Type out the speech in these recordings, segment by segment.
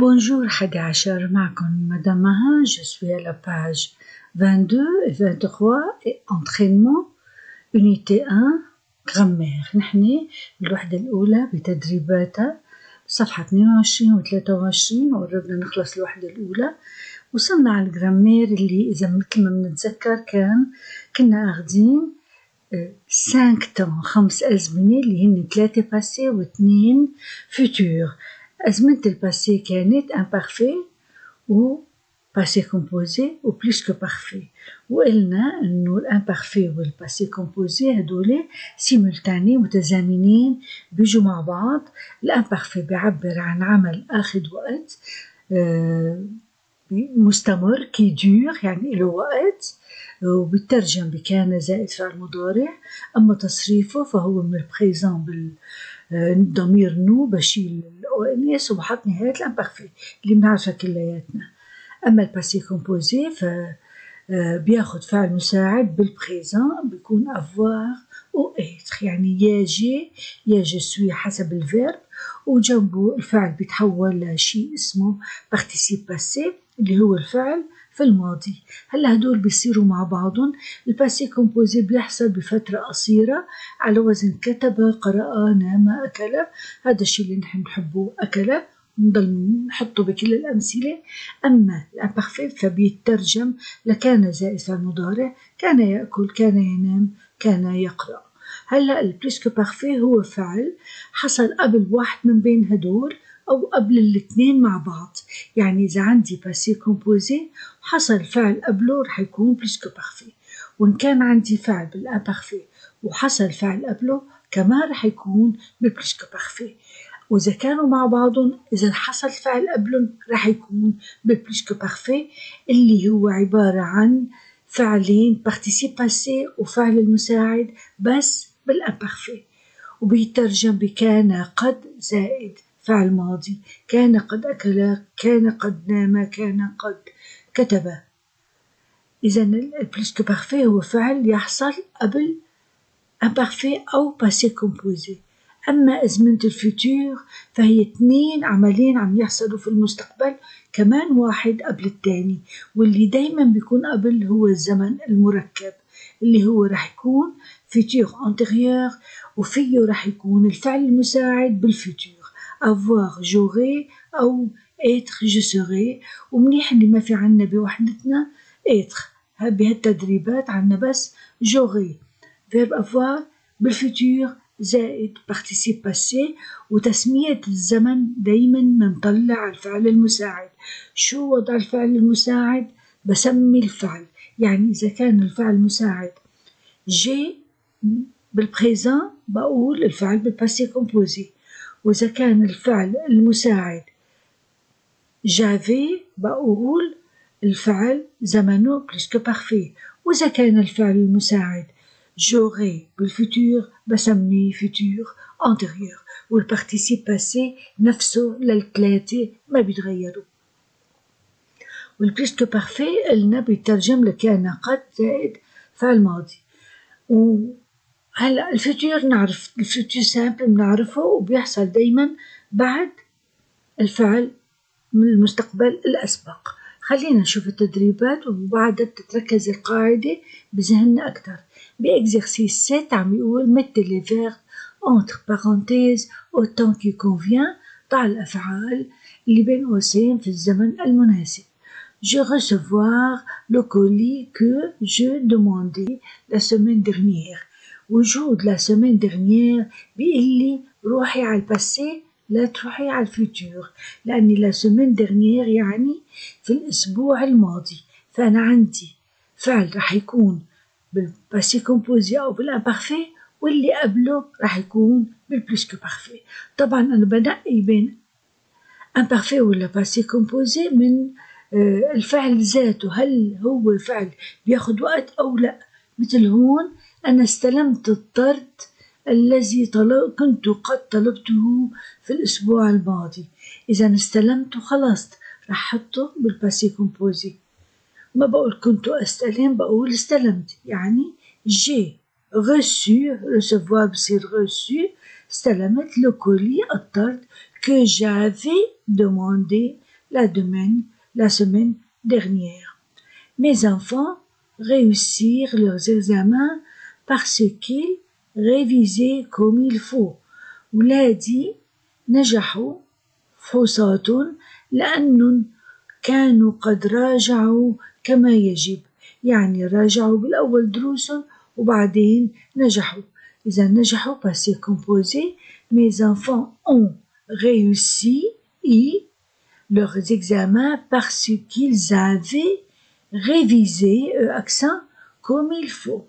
Bonjour 11 معكم Madame Maha, je suis à la page 22 et 23 et entraînement unité 1 grammaire. نحن بالوحدة الأولى بتدريباتها صفحة 22 و 23 وقربنا نخلص الوحدة الأولى. وصلنا على الجرامير اللي إذا مثل ما بنتذكر كنا أخذين 5 temps 5 أزمنة اللي هن 3 passé و 2 futur. أزمنة الباسي كانت imparfait و passé composé و plus que parfait، وقلنا إنه الامبارفي والباسي كومبوزي هدول سيمولتاني متزامنين بيجوا مع بعض. الامبارفي بيعبر عن عمل أخذ وقت مستمر كي دور يعني له وقت، وبيترجم بكان زائد فعل مضارع. أما تصريفه فهو من البريزون بالضمير نو بشيل الأونيس وبحط نهاية الامبارفي اللي بنعرفها كلياتنا. أما الباسي كومبوزي بياخد فعل مساعد بالبريزون بيكون avoir و être، يعني يا je suis حسب الفيرب، وجنبه الفعل بيتحول لشيء اسمه participe passé اللي هو الفعل في الماضي. هلا هدول بيصيروا مع بعضهم. الباسي كومبوزي بيحصل بفترة قصيرة على وزن كتب، قرأ، نام، أكل. هذا الشيء اللي نحن نحبه، أكل، نضل نحطه بكل الأمثلة. أما الامبارفي فبيترجم لكان زائد فعل مضارع، كان يأكل، كان ينام، كان يقرأ. هلا البلوس كو بارفي هو فعل حصل قبل واحد من بين هدول أو قبل الاثنين مع بعض. يعني إذا عندي باسي كومبوزي حصل فعل قبله رح يكون بلوس كو بارفي، وإن كان عندي فعل بالامبارفي وحصل فعل قبله كمان رح يكون بالبلوس كو بارفي. وإذا كانوا مع بعضهم إذا حصل فعل قبلهم رح يكون بالبلوس كو بارفي اللي هو عبارة عن فعلين participe passé وفعل المساعد بس بالامبارفي، وبيترجم بكان قد زائد فعل ماضي، كان قد أكل، كان قد نام، كان قد كتب. إذا البلوس كو بارفي هو فعل يحصل قبل امبارفي أو passé composé. أما أزمنة الفيتور فهي 2 عملين عم يحصلوا في المستقبل، كمان واحد قبل التاني، واللي دايما بيكون قبل هو الزمن المركب اللي هو رح يكون فيتور antérieur، وفيه رح يكون الفعل المساعد بالفيتور avoir j'aurai أو être je serai. ومنيح اللي ما في عنا بوحدتنا être، بهالتدريبات عنا بس j'aurai verbe avoir بالفيتور زائد participe passé. وتسمية الزمن دايما منطلع على الفعل المساعد. شو وضع الفعل المساعد؟ بسمي الفعل، يعني إذا كان الفعل المساعد جي بالبريزون بقول الفعل بالباسي كومبوزي، وإذا كان الفعل المساعد جافي بقول الفعل زمنه بلوس كو بارفي، وإذا كان الفعل المساعد j'aurai بالفيتور بسميه فيتور antérieur. والبارتيسيب باسي نفسه للثلاثة ما بيتغيروا. والبلوس كو بارفي قلنا بيترجم لكان قد زائد فعل ماضي. وهلا الفيتور نعرف الفيتور سامبل بنعرفه وبيحصل دايما بعد الفعل من المستقبل الأسبق. خلينا نشوف التدريبات وبعدها تتركز القاعدة بذهننا أكتر. بإكزرسيس 7 عم يقول mettez les verbes entre parenthèses au temps qui convient، ضع الأفعال اللي بين قوسين في الزمن المناسب. Je recevoir le colis que je demandais la semaine dernière. وجود la semaine dernière بيقلي روحي على الباسي لا تروحي على الفيتور، لأن la semaine dernière يعني في الأسبوع الماضي، فأنا عندي فعل رح يكون بالباسي كومبوزي أو بالامبارفي، واللي قبله رح يكون بالبلوس كو بارفي. طبعا أنا بنقي بين امبارفي ولا باسي كومبوزي من الفعل ذاته، هل هو فعل بياخد وقت أو لا. مثل هون أنا استلمت الطرد الذي كنت قد طلبته في الأسبوع الماضي، إذا استلمته خلصت رح حطه بالباسي كومبوزي. ما بقول كنت أستلم، بقول استلمت، يعني جي reçu recevoir بصير reçu، استلمت le colis الطرد que j'avais demandé la semaine dernière. Mes enfants réussirent leurs examens parce qu'ils révisaient comme il faut. ولادي نجحوا فحوصاتهم لأنهم كانوا قد راجعوا كما يجب، يعني راجعوا بالأول دروسهم وبعدين نجحوا. إذا نجحوا passé composé. Mes enfants ont réussi leurs examens parce qu'ils avaient révisé accent comme il faut.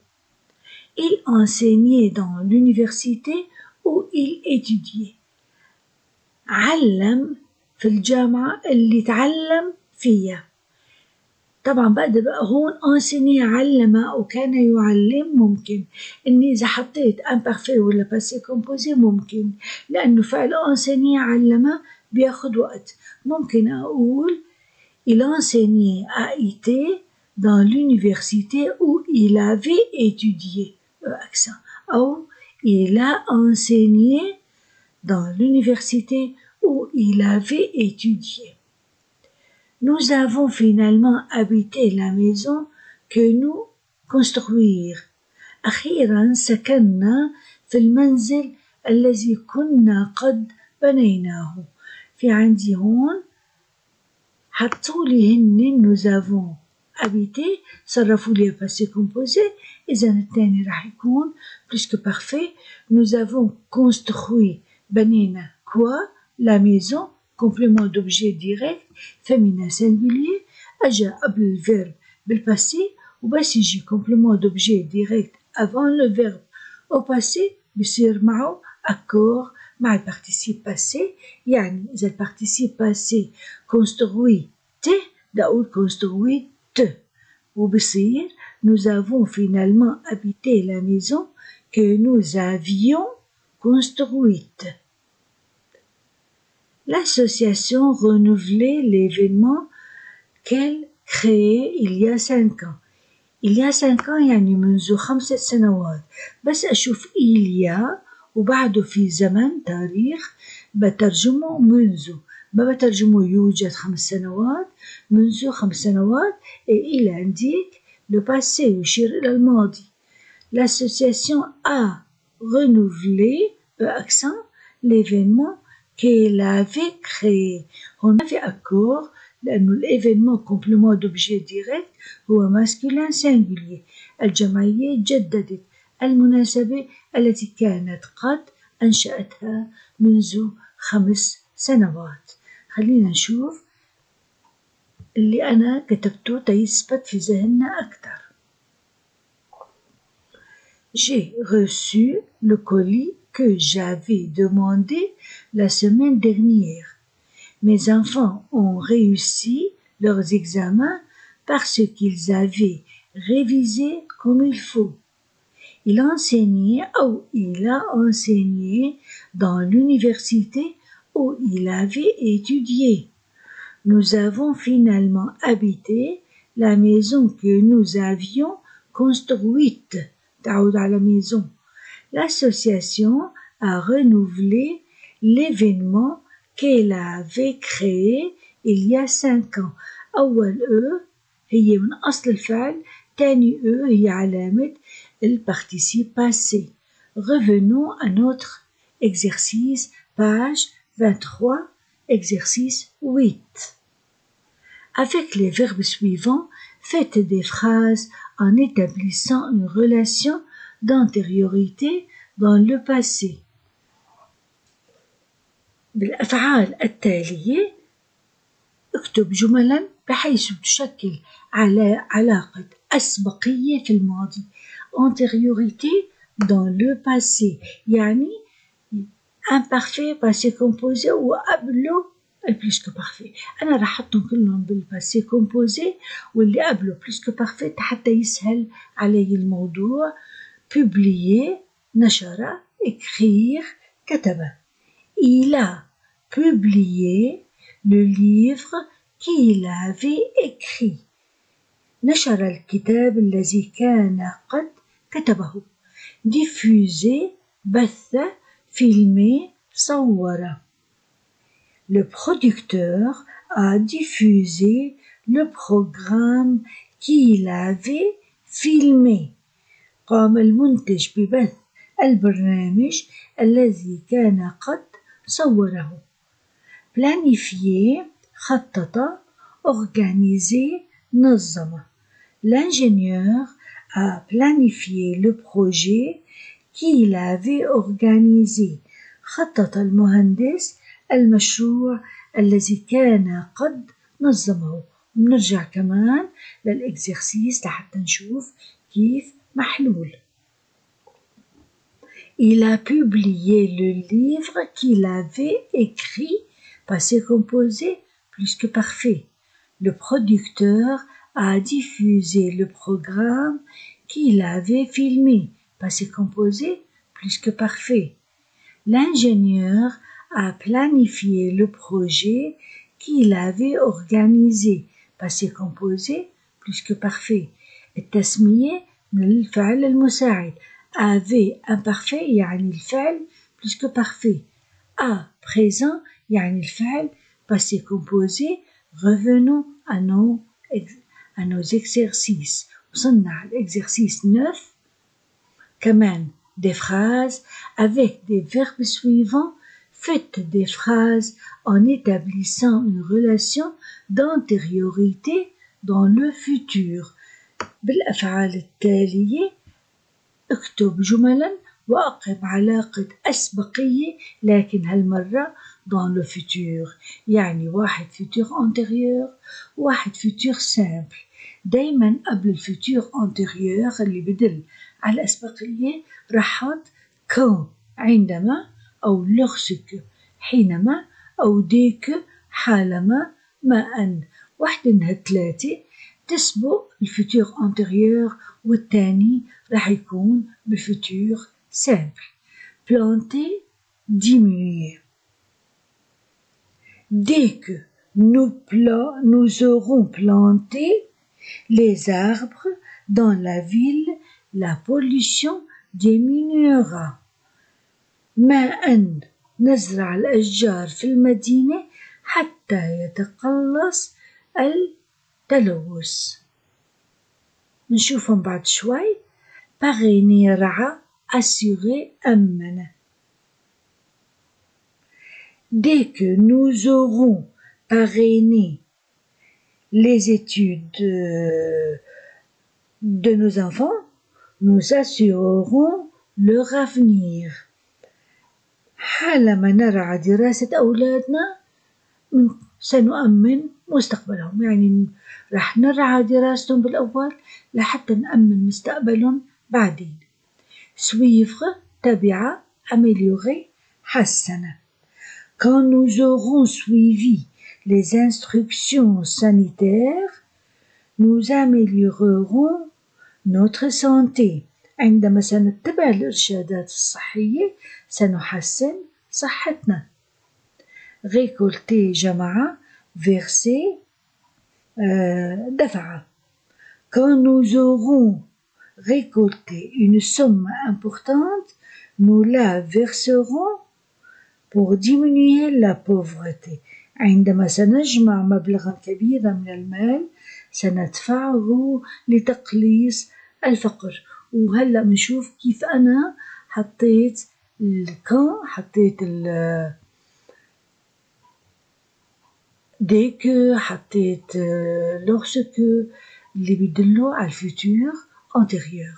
Ils enseignaient dans l'université où ils étudiaient. علم في الجامعة اللي تعلم فيها. طبعا بقى هون enseigner علم أو كان يعلم ممكن، إني إذا حطيت imparfait ولا passé composé ممكن، لأنه فعل enseigner علم بياخد وقت. ممكن أقول il enseignait a été dans l'université où il avait étudié accent، أو il a enseigné dans l'université où il avait étudié. Nous avons finalement habité la maison que nous construire. أخيرا سكننا في المنزل الذي كنا قد بنيناه. في عندي هون حطولي هن nous avons habité صرفوا لي passé composé. إذا الثاني راح يكون plus que parfait. Nous avons construit بنينا quoi la maison complément d'objet direct féminin singulier أجا قبل الفيرب بالباسي وبس يجي complément d'objet direct avant le verbe au passé بيصير معه accord مع الparticipe passé. يعني إذا الparticipe passé construit بدي أقول construite وبصير nous avons finalement habité la maison que nous avions construite. L'association renouvelait l'événement qu'elle créait il y a 5 ans. Il y a 5 ans يعني منذ 5 سنوات. بس أشوف il y a وبعده في زمن تاريخ بترجمه منذ، ما بترجمه يوجد 5 سنوات، منذ 5 سنوات. إلى عندك le passé يشير إلى الماضي. L'association a renouvelé accent l'événement qu'elle avait créé. هنا في accord لأنه الإيفينمون complément d'objet direct هو masculin singulier. الجمعية جددت المناسبة التي كانت قد أنشأتها منذ 5 سنوات. خلينا نشوف اللي أنا كتبته تيثبت في ذهننا أكثر. J'ai reçu le colis que j'avais demandé la semaine dernière. Mes enfants ont réussi leurs examens parce qu'ils avaient révisé comme il faut. Il enseignait ou il a enseigné dans l'université où il avait étudié. Nous avons finalement habité la maison que nous avions construite. تعود على maison. L'association a renouvelé l'événement qu'elle avait créé il y a 5 ans. أول هي من أصل الفعل، تاني هي علامة الparticipe passé. Revenons à notre exercice, page 23, exercice 8. Avec les verbes suivants, faites des phrases en établissant une relation d'antériorité dans le passé. بالأفعال التالية اكتب جملا بحيث تشكل على علاقة أسبقية في الماضي. antériorité dans le passé يعني imparfait passé composé وقبله البلس كو بارفي. أنا راح أحطهم كلهم بالباسي كومبوزي واللي قبله بلس كو بارفي حتى يسهل علي الموضوع. publier نشر، écrire كتب. Il a publié le livre qu'il avait écrit. نشر الكتاب الذي كان قد كتبه. diffuser بث، filmer صور. Le producteur a diffusé le programme qu'il avait filmé. قام المنتج ببث البرنامج الذي كان قد صوره. Planifier خطط organiser نظم. L'ingénieur a planifié le projet qu'il avait organisé. خطط المهندس المشروع الذي كان قد نظمه. بنرجع كمان للإكزرسيس لحتى نشوف كيف محلول. Il a publié le livre qu'il avait écrit, passé composé plus que parfait. Le producteur a diffusé le programme qu'il avait filmé, passé composé plus que parfait. L'ingénieur a planifié le projet qu'il avait organisé, passé composé plus que parfait. التسمية من الفعل المساعد. avait imparfait يعني الفعل plus que parfait. A présent يعني الفعل passé composé. Revenons à nos exercices. وصلنا على l'exercice 9. كمان des phrases avec des verbes suivants. Faites des phrases en établissant une relation d'antériorité dans le futur. بالأفعال التالية اكتب جملا وأقم علاقة أسبقية لكن هالمرة dans le futur. يعني واحد futur antérieur وواحد futur simple. دايما قبل الفيتور antérieur اللي بدل على الأسبقية راح أحط quand عندما أو lorsque حينما أو dès que حالما ما أن. واحدة من هالثلاثة تسبق الفيتور antérieur والتاني راح يكون بالفيتور simple. Planter, diminuer. Dès que nous aurons planté les arbres dans la ville, la pollution diminuera. ما أن نزرع الأشجار في المدينة حتى يتقلص التلوث. نشوفهم بعد شوي. parrainer رعى assurer أمن. Dès que nous aurons parrainé les études de nos enfants, nous assurerons leur avenir. حالما نرعى دراسة أولادنا سنؤمن مستقبلهم. يعني راح نرعى دراستهم بالأول لحتى نأمن مستقبلهم بعدين. suivre تبع améliorer حسن. Quand nous aurons suivi les instructions sanitaires, nous améliorerons notre santé. عندما سنتبع الإرشادات الصحية سنحسن صحتنا. récolter جمع verser دفع. Quand nous aurons récolté une somme importante, nous la verserons pour diminuer la pauvreté. عندما سنجمع مبلغا كبيرا من المال سندفعه لتقليص الفقر. وهلأ بنشوف كيف أنا حطيت الكان حطيت dès que حطيت lorsque اللي بيدلوا على الفيتور antérieur.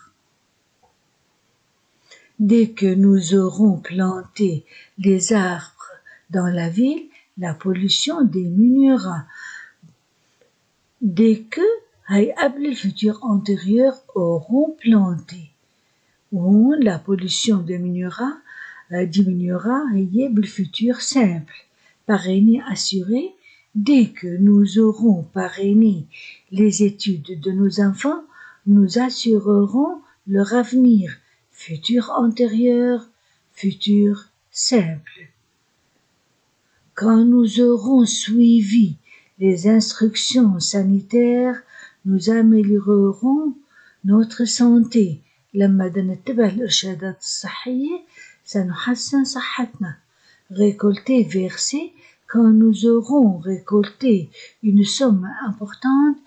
Dès que nous aurons planté les arbres dans la ville, la pollution diminuera. Dès que هي قبل الفيتور antérieur auront planté. وهون la pollution diminuera هي بالفيتور simple. Parrainer, assurer. Dès que nous aurons parrainé les études de nos enfants, nous assurerons leur avenir. Futur antérieur, futur simple. Quand nous aurons suivi les instructions sanitaires, nous améliorerons notre santé. لما نتبع الإرشادات الصحية سنحسن صحتنا. récolter verser. quand nous aurons récolté une somme importante,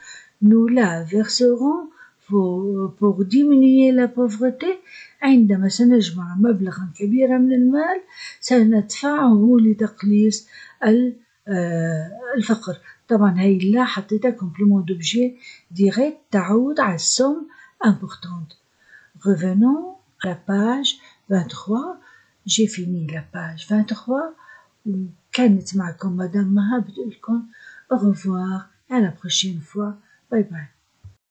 nous la verserons pour diminuer la pauvreté. عندما سنجمع مبلغا كبيرا من المال سندفعه لتقليص الفقر. طبعا هي لا حطيتها complément d'objet direct تعود على somme importante. Revenons à la page 23. J'ai fini la page 23 وكانت معكم مدام مها بتقولكم au revoir à la prochaine fois. Bye bye.